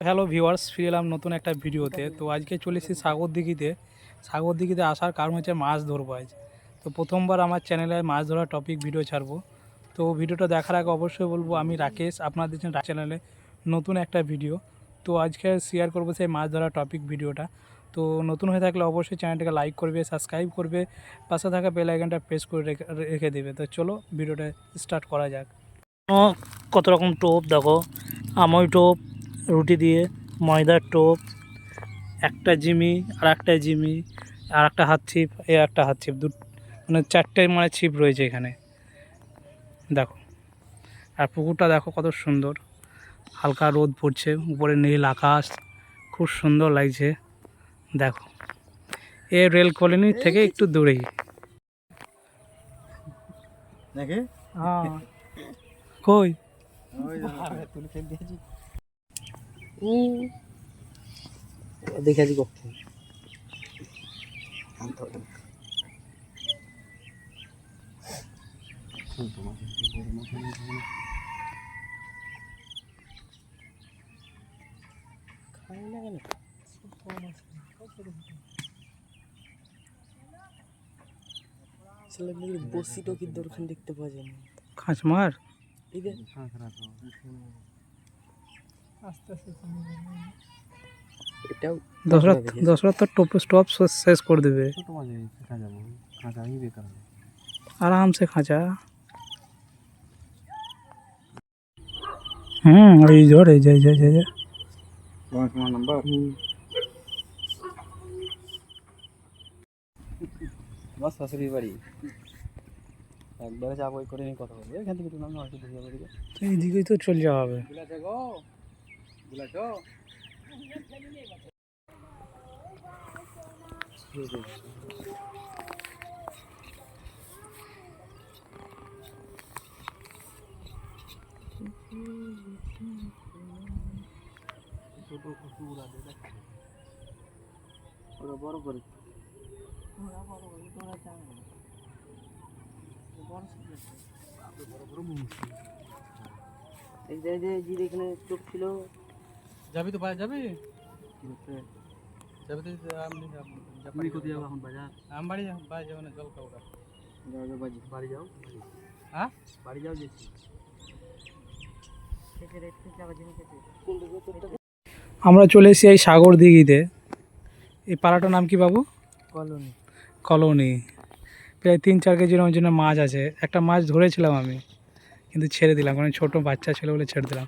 Hello viewers, ফিরে এলাম নতুন একটা ভিডিওতে। তো আজকে চলে এসেছি সাগরদিঘিতে আসার কারণ হচ্ছে মাছ ধরবো আজ। তো প্রথমবার আমার চ্যানেলে মাছ ধরার টপিক ভিডিও ছাড়বো। তো ভিডিওটা দেখার আগে অবশ্যই বলবো আমি রাকেশ, আপনাদের চ্যানেলে নতুন একটা ভিডিও। তো আজকে শেয়ার করবো সেই মাছ ধরার টপিক ভিডিওটা। তো নতুন হয়ে থাকলে অবশ্যই চ্যানেলটাকে লাইক করবে, সাবস্ক্রাইব করবে, পাশে থাকা বেল আইকনটা প্রেস করে রেখে দেবে। তো চলো ভিডিওটা স্টার্ট করা যাক। কত রকম টোপ দেখো, আমই টোপ, রুটি দিয়ে, ময়দার টোপ, একটা জিমি আর একটা জিমি আর একটা হাত ছিপ, একটা হাত ছিপ, মানে চারটে ছিপ রয়েছে এখানে দেখো। আর পুকুরটা দেখো কত সুন্দর, হালকা রোদ পড়ছে, উপরে নীল আকাশ, খুব সুন্দর লাগছে দেখো। এ রেল কলোনি থেকে একটু দূরেই। হ্যাঁ, কই দেখেছি কখন বসি টকির দোকান দেখতে পাওয়া যায় না। খাঁচমার এটাও দশরাত তো স্টপ শেষ করে দেবে আরাম से খাঁচা। এই ধর, এই যে নাম্বার আমার শাশুড়ির বাড়ি। একবারে যাবো করে নিয়ে কথা বলবো, এখান থেকে একটু নামে হয়তো বুঝে পারি। তো এইদিকেই তো চলে যাওয়া হবে। বড় করে এখানে চোখ ছিল। যাবি তো বাইরে যাবি? যাবি তো তুমি কোথায় যাবো এখন? বাজার? আমি বাড়ি যাবো না, জল খাবো। বাড়ি যাও। হ্যাঁ, বাড়ি যাও দেখছি। আমরা চলে এসেছি এই সাগরদিঘিতে। এই পাড়াটার নাম কি বাবু? কলোনি। কলোনি। প্রায় 3-4 কেজির ওজনের মাছ আছে। একটা মাছ ধরেছিলাম আমি, কিন্তু ছেড়ে দিলাম, কারণ ছোটো বাচ্চা ছিল বলে ছেড়ে দিলাম।